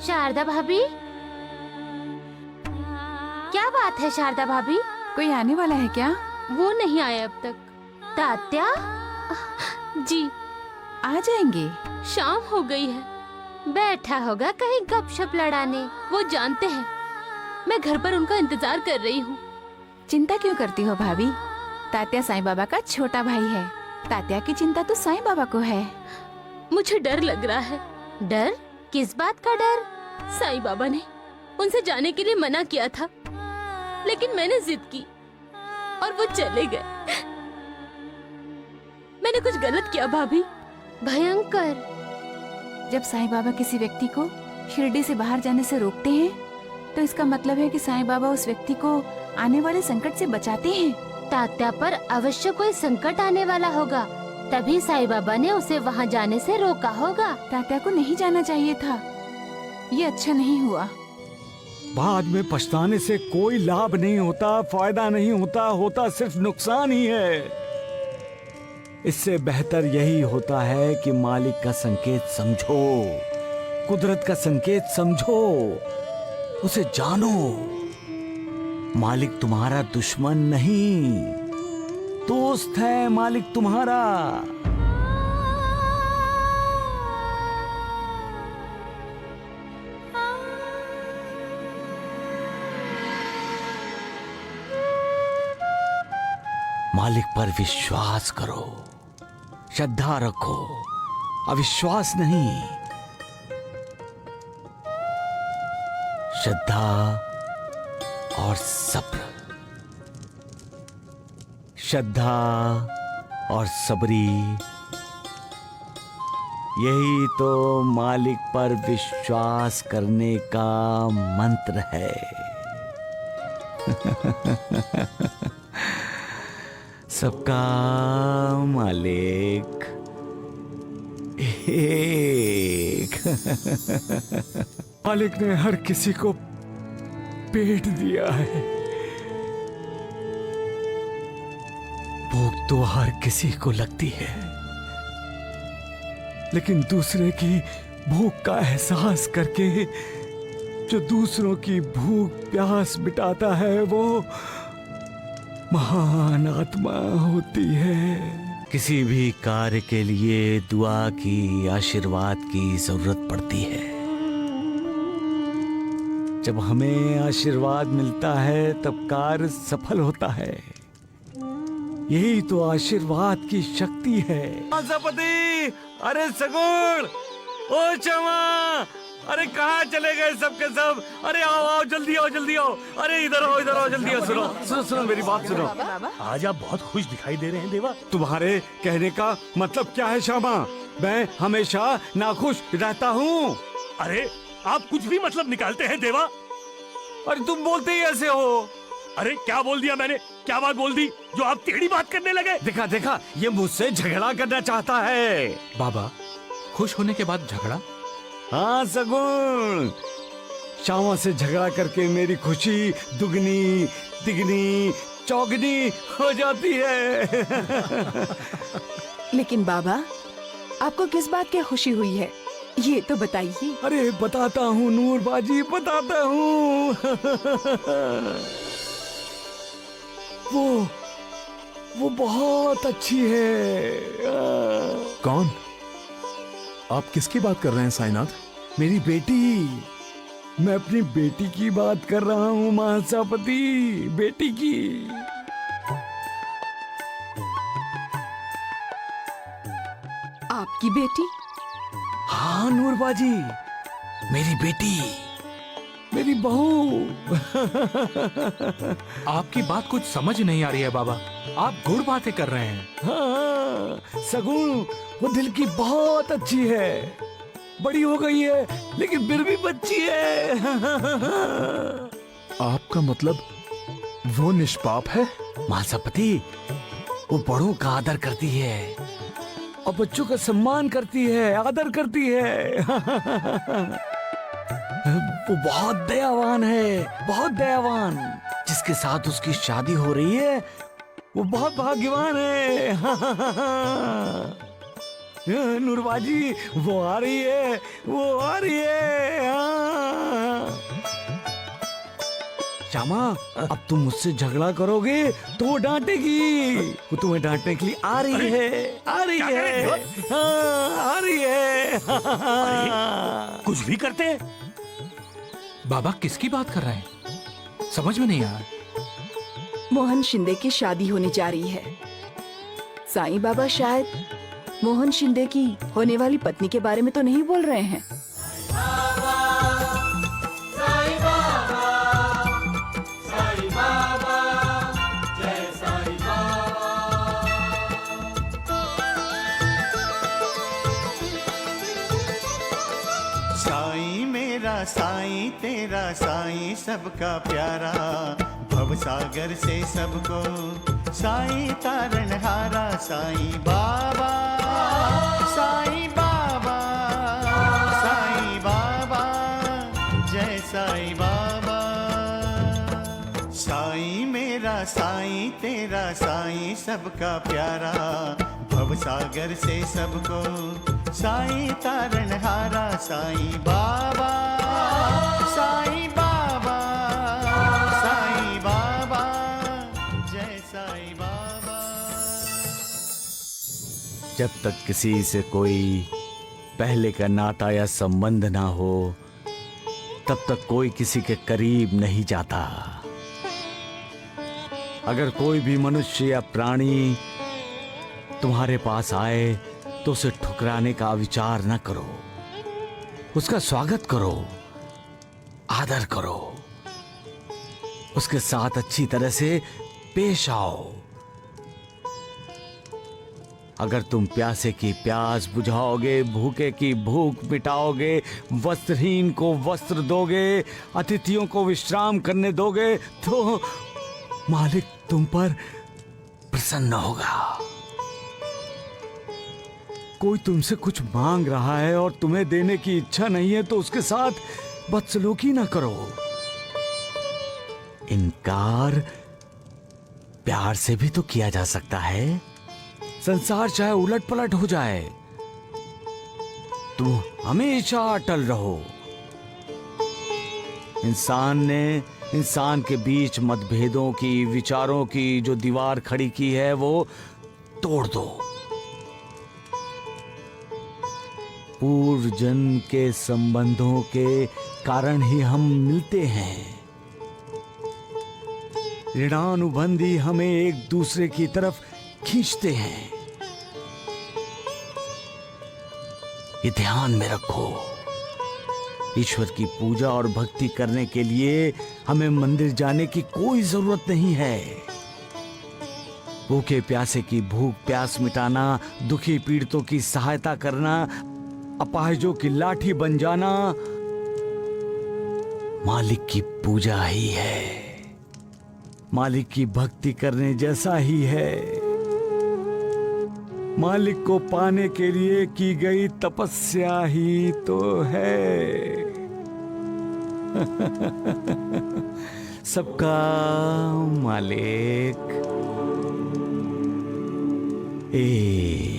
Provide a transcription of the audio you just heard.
शारदा भाभी, क्या बात है शारदा भाभी? कोई आने वाला है क्या? वो नहीं आए अब तक। तात्या जी आ जाएंगे। शाम हो गई है, बैठा होगा कहीं गपशप लड़ाने। वो जानते हैं मैं घर पर उनका इंतजार कर रही हूँ। चिंता क्यों करती हो भाभी? तात्या साईं बाबा का छोटा भाई है। तात्या की चिंता तो साईं बाबा को है। मुझे डर लग रहा है। डर? किस बात का डर? साईं बाबा ने उनसे जाने के लिए मना किया था, लेकिन मैंने जिद की और वो चले गए। मैंने कुछ गलत किया भाभी? भयंकर। जब साईं बाबा किसी व्यक्ति को शिरडी से बाहर जाने से रोकते हैं, तो इसका मतलब है कि साईं बाबा उस व्यक्ति को आने वाले संकट से बचाते हैं। तात्या पर अवश्य कोई संकट आने वाला होगा, तभी साईं बाबा ने उसे वहाँ जाने से रोका होगा। तात्या को नहीं जाना चाहिए था, ये अच्छा नहीं हुआ। बाद में पछताने से कोई लाभ नहीं होता, फायदा नहीं होता, होता सिर्फ नुकसान ही है। इससे बेहतर यही होता है कि मालिक का संकेत समझो, कुदरत का संकेत समझो, उसे जानो। मालिक तुम्हारा दुश्मन नहीं, दोस्त है मालिक तुम्हारा। मालिक पर विश्वास करो, श्रद्धा रखो, अविश्वास नहीं। श्रद्धा और सब्र, श्रद्धा और सबरी, यही तो मालिक पर विश्वास करने का मंत्र है। सबका मालिक एक। मालिक ने हर किसी को पेट दिया है, भूख तो हर किसी को लगती है, लेकिन दूसरे की भूख का एहसास करके जो दूसरों की भूख प्यास मिटाता है, वो महान आत्मा होती है। किसी भी कार्य के लिए दुआ की, आशीर्वाद की जरूरत पड़ती है। जब हमें आशीर्वाद मिलता है तब कार्य सफल होता है। यही तो आशीर्वाद की शक्ति है। सपति, अरे सगुण, ओ चमा, अरे कहाँ चले गए सबके सब? अरे आओ आओ, जल्दी आओ, जल्दी आओ। अरे इधर आओ, इधर आओ, जल्दी आओ। सुनो सुनो सुनो, मेरी बात सुनो। आज आप बहुत खुश दिखाई दे रहे हैं देवा। तुम्हारे कहने का मतलब क्या है श्यामा? मैं हमेशा नाखुश रहता हूँ। अरे आप कुछ भी मतलब निकालते हैं देवा। अरे तुम बोलते ही ऐसे हो। अरे क्या बोल दिया मैंने? क्या बात बोल दी जो आप टेढ़ी बात करने लगे? देखा देखा, ये मुझसे झगड़ा करना चाहता है। बाबा, खुश होने के बाद झगड़ा? हाँ सगुण, श्यामा से झगड़ा करके मेरी खुशी दुगनी तिगनी चौगनी हो जाती है। लेकिन बाबा, आपको किस बात की खुशी हुई है, ये तो बताइए। अरे बताता हूँ नूर बाजी, बताता हूँ। वो बहुत अच्छी है। कौन? आप किसकी बात कर रहे हैं साईनाथ? मेरी बेटी। मैं अपनी बेटी की बात कर रहा हूँ महासापति, बेटी की। आपकी बेटी? हाँ नूरबाजी, मेरी बेटी, मेरी बहू। आपकी बात कुछ समझ नहीं आ रही है बाबा, आप गुड़ बातें कर रहे हैं। हाँ सगुण, वो दिल की बहुत अच्छी है, बड़ी हो गई है लेकिन फिर भी बच्ची है। आपका मतलब वो निष्पाप है? महासापति, वो बड़ों का आदर करती है और बच्चों का सम्मान करती है, आदर करती है। वो बहुत दयावान है, बहुत दयावान। जिसके साथ उसकी शादी हो रही है वो बहुत भाग्यवान है। नूरबाजी, वो आ रही है, वो आ रही है। हाँ। श्यामा, अब तुम मुझसे झगड़ा करोगे तो वो डांटेगी। वो तुम्हें डांटने के लिए आ रही है, आ रही है, हाँ, आ रही है। कुछ भी करते हैं। बाबा किसकी बात कर रहे हैं? समझ में नहीं आ रहा। मोहन शिंदे की शादी होने जा रही है। साईं बाबा शायद मोहन शिंदे की होने वाली पत्नी के बारे में तो नहीं बोल रहे हैं। साईं मेरा साईं तेरा साईं सबका प्यारा, भवसागर से सबको साईं तारणहारा। साईं बाबा, साईं बाबा, साईं बाबा, जय साईं बाबा। साईं मेरा साईं तेरा साईं सबका प्यारा, भवसागर से सबको साईं तारणहारा। साईं बाबा, साईं बाबा, साईं बाबा, जय साईं बाबा। जब तक किसी से कोई पहले का नाता या संबंध ना हो, तब तक कोई किसी के करीब नहीं जाता। अगर कोई भी मनुष्य या प्राणी तुम्हारे पास आए तो उसे ठुकराने का विचार न करो, उसका स्वागत करो, आदर करो, उसके साथ अच्छी तरह से पेश आओ। अगर तुम प्यासे की प्यास बुझाओगे, भूखे की भूख मिटाओगे, वस्त्रहीन को वस्त्र दोगे, अतिथियों को विश्राम करने दोगे, तो मालिक तुम पर प्रसन्न होगा। कोई तुमसे कुछ मांग रहा है और तुम्हें देने की इच्छा नहीं है तो उसके साथ बदसलूकी ना करो। इनकार प्यार से भी तो किया जा सकता है। संसार चाहे उलट पलट हो जाए, तुम हमेशा अटल रहो। इंसान ने इंसान के बीच मतभेदों की, विचारों की जो दीवार खड़ी की है वो तोड़ दो। पूर्व जन्म के संबंधों के कारण ही हम मिलते हैं। ऋणानुबंधी हमें एक दूसरे की तरफ खींचते हैं। ये ध्यान में रखो। ईश्वर की पूजा और भक्ति करने के लिए हमें मंदिर जाने की कोई जरूरत नहीं है। भूखे प्यासे की भूख प्यास मिटाना, दुखी पीड़ितों की सहायता करना, अपाहिजों की लाठी बन जाना मालिक की पूजा ही है, मालिक की भक्ति करने जैसा ही है, मालिक को पाने के लिए की गई तपस्या ही तो है। सबका मालिक एक।